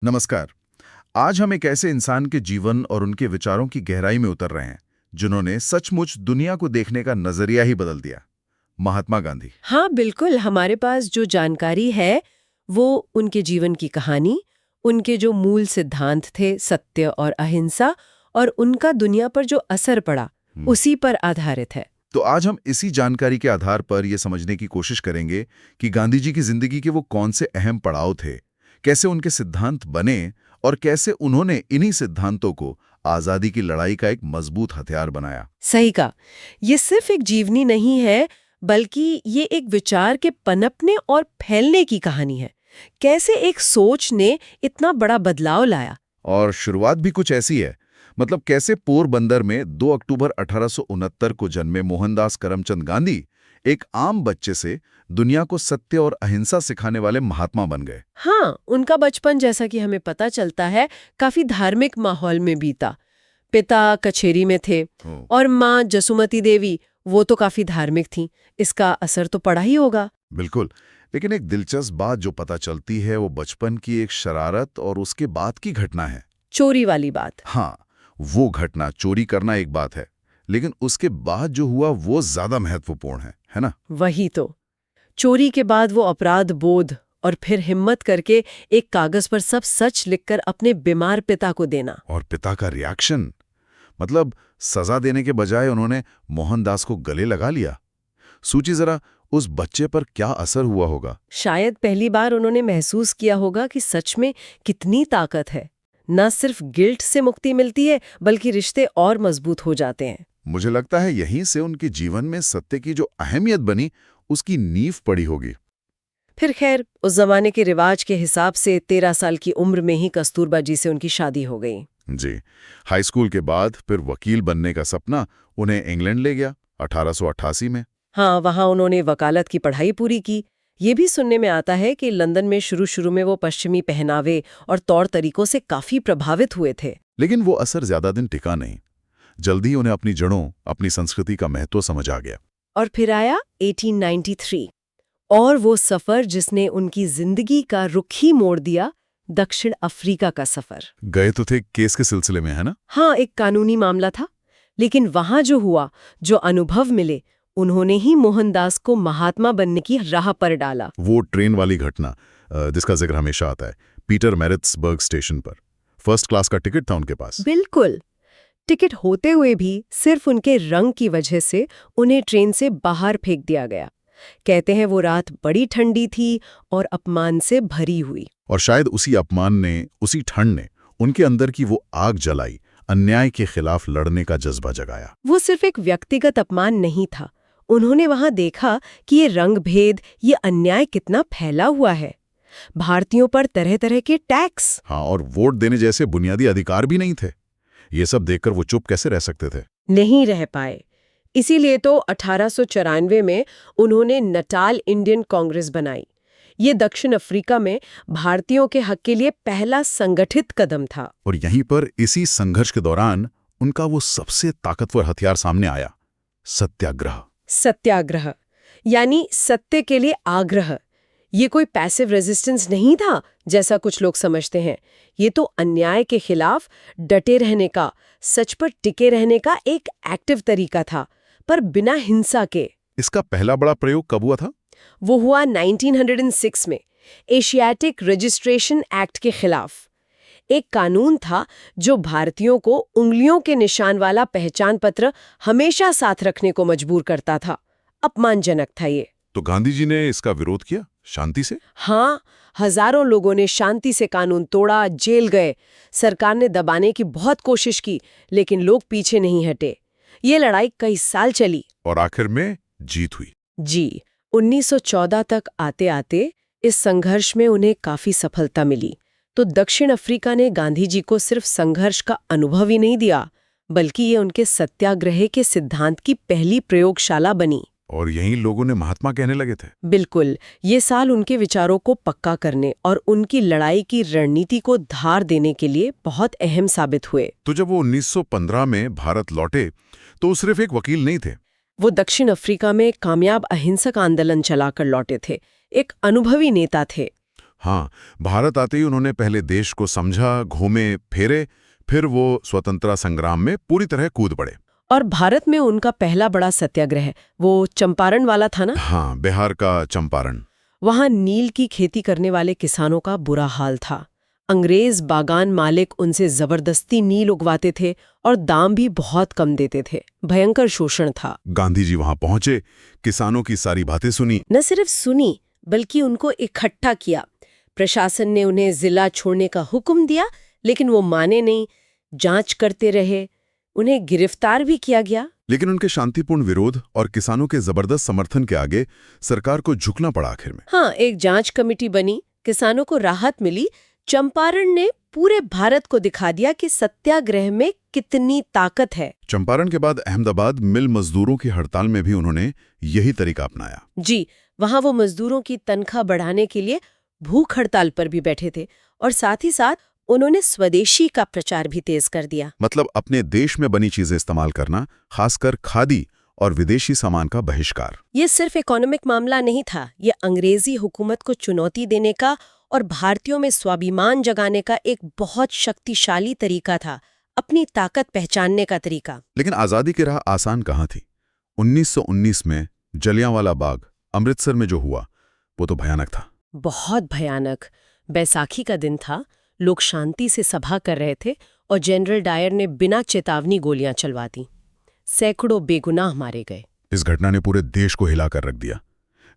नमस्कार। आज हम एक ऐसे इंसान के जीवन और उनके विचारों की गहराई में उतर रहे हैं जिन्होंने सचमुच दुनिया को देखने का नजरिया ही बदल दिया। महात्मा गांधी। हाँ बिल्कुल, हमारे पास जो जानकारी है वो उनके जीवन की कहानी, उनके जो मूल सिद्धांत थे सत्य और अहिंसा, और उनका दुनिया पर जो असर पड़ा हम्म, उसी पर आधारित है। तो आज हम इसी जानकारी के आधार पर यह समझने की कोशिश करेंगे कि गांधी जी की जिंदगी के वो कौन से अहम पड़ाव थे, कैसे उनके सिद्धांत बने और कैसे उन्होंने इन्हीं सिद्धांतों को आजादी की लड़ाई का एक मजबूत हथियार बनाया। सही कहा, ये सिर्फ एक जीवनी नहीं है, बल्कि ये एक विचार के पनपने और फैलने की कहानी है। कैसे एक सोच ने इतना बड़ा बदलाव लाया। और शुरुआत भी कुछ ऐसी है। मतलब कैसे पोरबंदर में 2 अक्टूबर 1869 को जन्मे मोहनदास करमचंद गांधी एक आम बच्चे से दुनिया को सत्य और अहिंसा सिखाने वाले महात्मा बन गए। हाँ, उनका बचपन, जैसा कि हमें पता चलता है, काफी धार्मिक माहौल में बीता। पिता कचहरी में थे ओ, और माँ जसुमती देवी, वो तो काफी धार्मिक थीं। इसका असर तो पड़ा ही होगा। बिल्कुल। लेकिन एक दिलचस्प बात जो पता चलती है वो बचपन की एक शरारत और उसके बाद की घटना है। चोरी वाली बात। हाँ, वो घटना, चोरी करना एक बात है, लेकिन उसके बाद जो हुआ वो ज्यादा महत्वपूर्ण है ना? वही तो, चोरी के बाद वो अपराध बोध और फिर हिम्मत करके एक कागज पर सब सच लिखकर अपने बीमार पिता को देना। और पिता का रिएक्शन, मतलब सजा देने के बजाय उन्होंने मोहनदास को गले लगा लिया। सोचिए जरा, उस बच्चे पर क्या असर हुआ होगा। शायद पहली बार उन्होंने महसूस किया होगा कि सच में कितनी ताकत है। न सिर्फ गिल्ट से मुक्ति मिलती है, बल्कि रिश्ते और मजबूत हो जाते हैं। मुझे लगता है यहीं से उनके जीवन में सत्य की जो अहमियत बनी उसकी नींव पड़ी होगी। फिर खैर, उस जमाने के रिवाज के हिसाब से 13 साल की उम्र में ही कस्तूरबा जी से उनकी शादी हो गई। जी। हाई स्कूल के बाद फिर वकील बनने का सपना उन्हें इंग्लैंड ले गया 1888 में। हाँ, वहाँ उन्होंने वकालत की पढ़ाई पूरी की। ये भी सुनने में आता है कि लंदन में शुरू में वो पश्चिमी पहनावे और तौर तरीकों से काफी प्रभावित हुए थे। लेकिन वो असर ज्यादा दिन टिका नहीं। जल्दी ही उन्हें अपनी जड़ों, अपनी संस्कृति का महत्व समझ आ गया। और फिर आया 1893, और वो सफर जिसने उनकी जिंदगी का रुख ही मोड़ दिया, दक्षिण अफ्रीका का सफर। गए तो थे केस के सिलसिले में, है ना? हाँ, एक कानूनी मामला था, लेकिन वहां जो हुआ, जो अनुभव मिले, उन्होंने ही मोहनदास को महात्मा बनने की राह पर डाला। वो ट्रेन वाली घटना जिसका जिक्र हमेशा आता है, पीटर मैरिट्सबर्ग स्टेशन पर फर्स्ट क्लास का टिकट था उनके पास। बिल्कुल, टिकट होते हुए भी सिर्फ उनके रंग की वजह से उन्हें ट्रेन से बाहर फेंक दिया गया। कहते हैं वो रात बड़ी ठंडी थी और अपमान से भरी हुई। और शायद उसी अपमान ने, उसी ठंड ने उनके अंदर की वो आग जलाई, अन्याय के खिलाफ लड़ने का जज्बा जगाया। वो सिर्फ एक व्यक्तिगत अपमान नहीं था, उन्होंने वहां देखा कि ये रंग भेद, ये अन्याय कितना फैला हुआ है। भारतीयों पर तरह तरह के टैक्स। हाँ, और वोट देने जैसे बुनियादी अधिकार भी नहीं थे। ये सब देखकर वो चुप कैसे रह सकते थे? नहीं रह पाए। इसीलिए तो 1894 में उन्होंने नटाल इंडियन कांग्रेस बनाई। ये दक्षिण अफ्रीका में भारतीयों के हक के लिए पहला संगठित कदम था। और यहीं पर इसी संघर्ष के दौरान उनका वो सबसे ताकतवर हथियार सामने आया, सत्याग्रह। सत्याग्रह यानी सत्य के लिए आग्रह। ये कोई पैसिव रेजिस्टेंस नहीं था जैसा कुछ लोग समझते हैं। ये तो अन्याय के खिलाफ डटे रहने का, सच पर टिके रहने का एक एक्टिव तरीका था, पर बिना हिंसा के। इसका पहला बड़ा प्रयोग कब हुआ था? वो हुआ 1906 में, एशियाटिक रजिस्ट्रेशन एक्ट के खिलाफ। एक कानून था जो भारतीयों को उंगलियों के निशान वाला पहचान पत्र हमेशा साथ रखने को मजबूर करता था। अपमानजनक था ये। तो गांधी जी ने इसका विरोध किया शांति से? हाँ, हजारों लोगों ने शांति से कानून तोड़ा, जेल गए। सरकार ने दबाने की बहुत कोशिश की, लेकिन लोग पीछे नहीं हटे। ये लड़ाई कई साल चली और आखिर में जीत हुई। जी, 1914 तक आते आते इस संघर्ष में उन्हें काफी सफलता मिली। तो दक्षिण अफ्रीका ने गांधी जी को सिर्फ संघर्ष का अनुभव ही नहीं दिया, बल्कि ये उनके सत्याग्रह के सिद्धांत की पहली प्रयोगशाला बनी। और यहीं लोगों ने महात्मा कहने लगे थे। बिल्कुल, ये साल उनके विचारों को पक्का करने और उनकी लड़ाई की रणनीति को धार देने के लिए बहुत अहम साबित हुए। तो जब वो 1915 में भारत लौटे तो वो सिर्फ एक वकील नहीं थे। वो दक्षिण अफ्रीका में कामयाब अहिंसक आंदोलन चलाकर लौटे थे, एक अनुभवी नेता थे। हाँ, भारत आते ही उन्होंने पहले देश को समझा, घूमे फिरे, फिर वो स्वतंत्रता संग्राम में पूरी तरह कूद पड़े। और भारत में उनका पहला बड़ा सत्याग्रह वो चंपारण वाला था ना? हाँ, बिहार का चंपारण। वहां नील की खेती करने वाले किसानों का बुरा हाल था। अंग्रेज बागान मालिक उनसे जबरदस्ती नील उगवाते थे और दाम भी बहुत कम देते थे। भयंकर शोषण था। गांधी जी वहां पहुंचे, किसानों की सारी बातें सुनी। न सिर्फ सुनी बल्कि उनको इकट्ठा किया। प्रशासन ने उन्हें जिला छोड़ने का हुक्म दिया, लेकिन वो माने नहीं, जांच करते रहे। उन्हें गिरफ्तार भी किया गया। लेकिन उनके शांतिपूर्ण विरोध और किसानों के जबरदस्त समर्थन के आगे सरकार को झुकना पड़ा आखिर में। हाँ, एक जांच कमेटी बनी, किसानों को राहत मिली। चंपारण ने पूरे भारत को दिखा दिया कि सत्याग्रह में कितनी ताकत है। चंपारण के बाद अहमदाबाद मिल मजदूरों की हड़ताल में भी उन्होंने यही तरीका अपनाया। जी, वहां वो मजदूरों की तनख्वाह बढ़ाने के लिए भूख हड़ताल पर भी बैठे थे और साथ ही साथ उन्होंने स्वदेशी का प्रचार भी तेज कर दिया। मतलब अपने देश में बनी चीजें इस्तेमाल करना, खासकर खादी और विदेशी सामान का बहिष्कार। ये सिर्फ इकोनॉमिक मामला नहीं था, ये अंग्रेजी हुकूमत को चुनौती देने का और भारतीयों में स्वाभिमान जगाने का एक बहुत शक्तिशाली तरीका था, अपनी ताकत पहचानने का तरीका। लेकिन आजादी की राह आसान कहाँ थी? 1919 में जलियांवाला बाग अमृतसर में जो हुआ वो तो भयानक था। बहुत भयानक। बैसाखी का दिन था, लोग शांति से सभा कर रहे थे और जनरल डायर ने बिना चेतावनी गोलियां चलवा दी। सैकड़ों बेगुनाह मारे गए। इस घटना ने पूरे देश को हिलाकर रख दिया।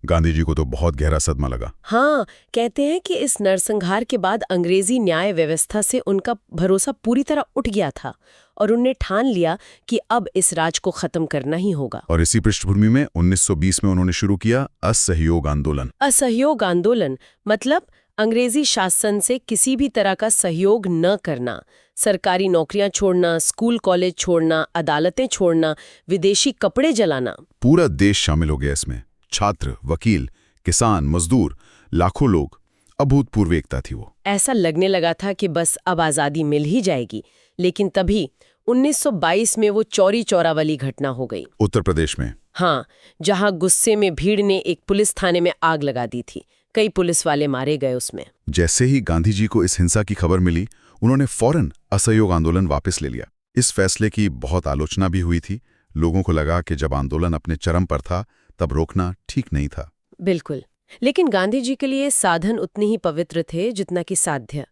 गांधी जी को तो बहुत गहरा सदमा लगा। हाँ, कहते हैं कि इस नरसंहार के बाद अंग्रेजी न्याय व्यवस्था से उनका भरोसा पूरी तरह उठ गया था और उन्हें ठान लिया कि अब इस राज को खत्म करना ही होगा। और इसी पृष्ठभूमि में 1920 में उन्होंने शुरू किया असहयोग आंदोलन। असहयोग आंदोलन मतलब अंग्रेजी शासन से किसी भी तरह का सहयोग न करना, सरकारी नौकरियां छोड़ना, स्कूल कॉलेज छोड़ना, अदालतें छोड़ना, विदेशी कपड़े जलाना। पूरा देश शामिल हो गया इसमें। छात्र, वकील, किसान, मजदूर, लाखों लोग। अभूतपूर्व एकता थी वो। ऐसा लगने लगा था कि बस अब आज़ादी मिल ही जाएगी। लेकिन तभी 1922 में वो चौरी चौरा वाली घटना हो गई। उत्तर प्रदेश में। हाँ, जहां गुस्से में भीड़ ने एक पुलिस थाने में आग लगा दी थी। कई पुलिस वाले मारे गए उसमें। जैसे ही गांधी जी को इस हिंसा की खबर मिली, उन्होंने फौरन असहयोग आंदोलन वापस ले लिया। इस फैसले की बहुत आलोचना भी हुई थी। लोगों को लगा कि जब आंदोलन अपने चरम पर था तब रोकना ठीक नहीं था। बिल्कुल, लेकिन गांधी जी के लिए साधन उतने ही पवित्र थे जितना कि साध्य।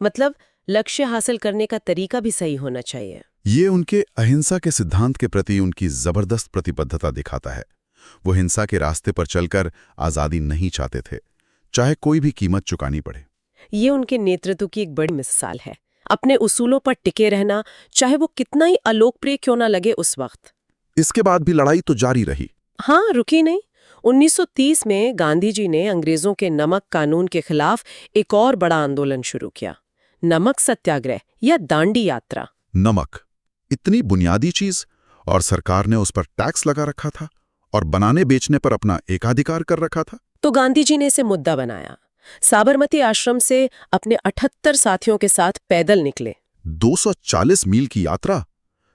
मतलब लक्ष्य हासिल करने का तरीका भी सही होना चाहिए। ये उनके अहिंसा के सिद्धांत के प्रति उनकी जबरदस्त प्रतिबद्धता दिखाता है। वो हिंसा के रास्ते पर चलकर आजादी नहीं चाहते थे, चाहे कोई भी कीमत चुकानी पड़े। ये उनके नेतृत्व की एक बड़ी मिसाल है। अपने उसूलों पर टिके रहना, चाहे वो कितना ही अलोकप्रिय क्यों ना लगे उस वक्त। इसके बाद भी लड़ाई तो जारी रही। हाँ, रुकी नहीं। 1930 में गांधी जी ने अंग्रेजों के नमक कानून के खिलाफ एक और बड़ा आंदोलन शुरू किया, नमक सत्याग्रह या दांडी यात्रा। नमक, इतनी बुनियादी चीज, और सरकार ने उस पर टैक्स लगा रखा था और बनाने बेचने पर अपना एकाधिकार कर रखा था। तो गांधी जी ने इसे मुद्दा बनाया। साबरमती आश्रम से अपने 78 साथियों के साथ पैदल निकले। 240 मील की यात्रा,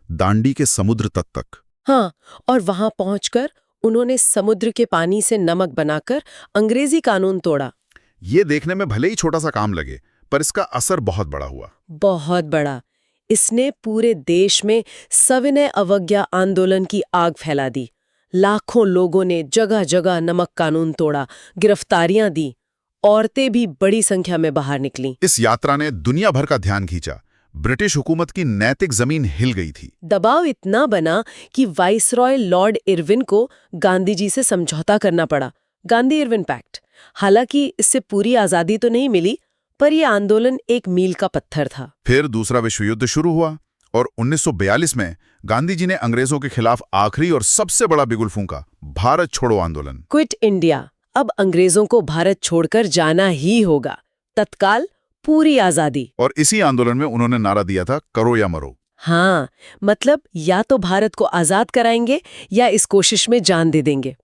दांडी के समुद्र तट तक। हाँ, और वहां पहुंचकर उन्होंने समुद्र के पानी से नमक बनाकर अंग्रेजी कानून तोड़ा। ये देखने में भले ही छोटा सा काम लगे, पर इसका असर बहुत बड़ा हुआ। बहुत बड़ा। इसने पूरे देश में सविनय अवज्ञा आंदोलन की आग फैला दी। लाखों लोगों ने जगह जगह नमक कानून तोड़ा, गिरफ्तारियां दी। औरतें भी बड़ी संख्या में बाहर निकलीं। इस यात्रा ने दुनिया भर का ध्यान खींचा। ब्रिटिश हुकूमत की नैतिक जमीन हिल गई थी। दबाव इतना बना कि वाइसरॉय लॉर्ड इरविन को गांधी जी से समझौता करना पड़ा, गांधी इरविन पैक्ट। हालांकि इससे पूरी आजादी तो नहीं मिली, पर यह आंदोलन एक मील का पत्थर था। फिर दूसरा विश्व युद्ध शुरू हुआ और 1942 में गांधी जी ने अंग्रेजों के खिलाफ आखिरी और सबसे बड़ा बिगुल फूंका, भारत छोड़ो आंदोलन। Quit India. अब अंग्रेजों को भारत छोड़कर जाना ही होगा। तत्काल पूरी आजादी। और इसी आंदोलन में उन्होंने नारा दिया था, करो या मरो। हाँ, मतलब या तो भारत को आजाद कराएंगे या इस कोशिश में जान दे देंगे।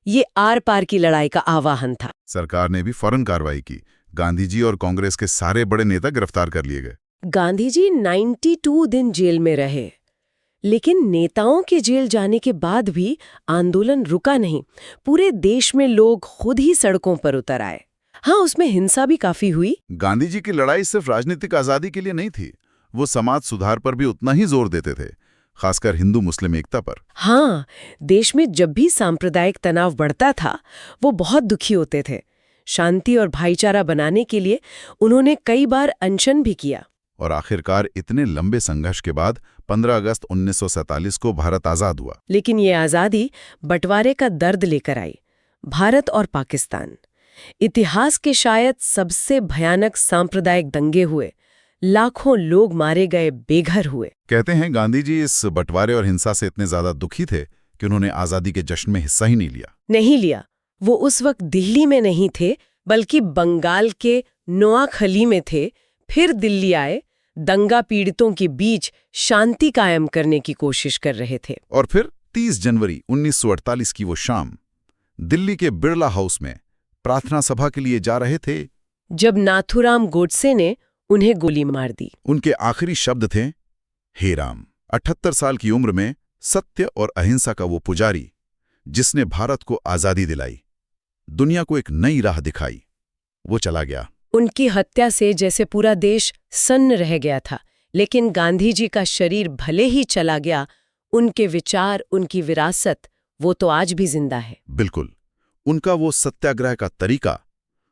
ये आर पार की लड़ाई का आह्वान था। सरकार ने भी फौरन कार्रवाई की। गांधी जी और कांग्रेस के सारे बड़े नेता गिरफ्तार कर लिए गए। गांधी जी 92 दिन जेल में रहे, लेकिन नेताओं के जेल जाने के बाद भी आंदोलन रुका नहीं। पूरे देश में लोग खुद ही सड़कों पर उतर आए। हाँ, उसमें हिंसा भी काफी हुई। गांधी जी की लड़ाई सिर्फ राजनीतिक आजादी के लिए नहीं थी, वो समाज सुधार पर भी उतना ही जोर देते थे, खासकर हिंदू मुस्लिम एकता पर। हाँ, देश में जब भी सांप्रदायिक तनाव बढ़ता था, वो बहुत दुखी होते थे। शांति और भाईचारा बनाने के लिए उन्होंने कई बार अनशन भी किया। और आखिरकार इतने लंबे संघर्ष के बाद 15 अगस्त 1947 को भारत आजाद हुआ। लेकिन ये आज़ादी बंटवारे का दर्द लेकर आई। भारत और पाकिस्तान, इतिहास के शायद सबसे भयानक सांप्रदायिक दंगे हुए। लाखों लोग मारे गए, बेघर हुए। कहते हैं गांधी जी इस बंटवारे और हिंसा से इतने ज्यादा दुखी थे कि उन्होंने आजादी के जश्न में हिस्सा ही नहीं लिया। नहीं लिया। वो उस वक्त दिल्ली में नहीं थे, बल्कि बंगाल के नोआखली में थे। फिर दिल्ली आए, दंगा पीड़ितों के बीच शांति कायम करने की कोशिश कर रहे थे। और फिर 30 जनवरी 1948 की वो शाम दिल्ली के बिरला हाउस में प्रार्थना सभा के लिए जा रहे थे, जब नाथूराम गोडसे ने उन्हें गोली मार दी। उनके आखिरी शब्द थे, हे राम। 78 साल की उम्र में सत्य और अहिंसा का वो पुजारी जिसने भारत को आजादी दिलाई, दुनिया को एक नई राह दिखाई, वो चला गया। उनकी हत्या से जैसे पूरा देश सन्न रह गया था। लेकिन गांधी जी का शरीर भले ही चला गया, उनके विचार, उनकी विरासत, वो तो आज भी जिंदा है। बिल्कुल। उनका वो सत्याग्रह का तरीका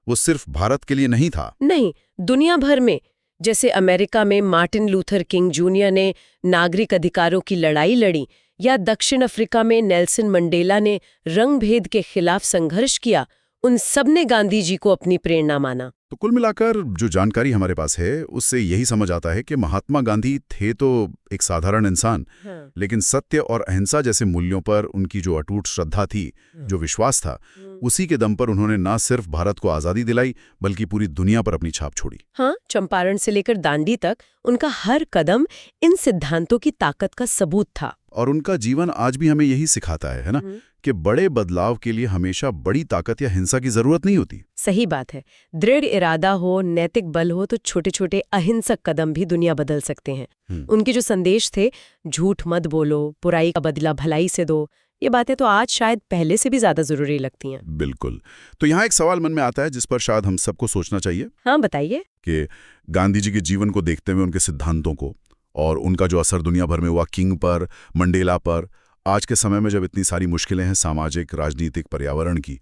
वो सिर्फ भारत के लिए नहीं था। नहीं, दुनिया भर में। जैसे अमेरिका में मार्टिन लूथर किंग जूनियर ने नागरिक अधिकारों की लड़ाई लड़ी, या दक्षिण अफ्रीका में नेल्सन मंडेला ने रंगभेद के खिलाफ संघर्ष किया, उन सब ने गांधी जी को अपनी प्रेरणा माना। तो कुल मिलाकर जो जानकारी हमारे पास है उससे यही समझ आता है कि महात्मा गांधी थे तो एक साधारण इंसान, हाँ। लेकिन सत्य और अहिंसा जैसे मूल्यों पर उनकी जो अटूट श्रद्धा थी, जो विश्वास था, उसी के दम पर उन्होंने न सिर्फ भारत को आजादी दिलाई बल्कि पूरी दुनिया पर अपनी छाप छोड़ी। हाँ, चंपारण से लेकर दांडी तक उनका हर कदम इन सिद्धांतों की ताकत का सबूत था। और उनका जीवन आज भी हमें यही सिखाता है ना, कि बड़े बदलाव के लिए हमेशा बड़ी ताकत या हिंसा की जरूरत नहीं होती। सही बात है। दृढ़ इरादा हो, नैतिक बल हो, तो छोटे छोटे अहिंसक कदम भी दुनिया बदल सकते हैं। उनके जो संदेश थे, झूठ मत बोलो, बुराई का बदला भलाई से दो, ये बातें तो आज शायद पहले से भी ज्यादा जरूरी लगती हैं। बिल्कुल। तो यहाँ एक सवाल मन में आता है जिस पर शायद हम सबको सोचना चाहिए। हाँ, बताइए। कि गांधी जी के जीवन को देखते हुए, उनके सिद्धांतों को और उनका जो असर दुनिया भर में हुआ, किंग पर, मंडेला पर, आज के समय में जब इतनी सारी मुश्किलें हैं सामाजिक, राजनीतिक, पर्यावरण की,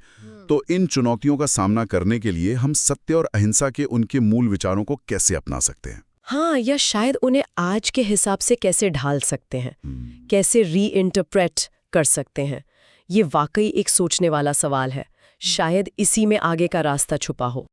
तो इन चुनौतियों का सामना करने के लिए हम सत्य और अहिंसा के उनके मूल विचारों को कैसे अपना सकते हैं? हाँ, या शायद उन्हें आज के हिसाब से कैसे ढाल सकते हैं, कैसे रीइंटरप्रेट कर सकते हैं। ये वाकई एक सोचने वाला सवाल है। शायद इसी में आगे का रास्ता छुपा हो।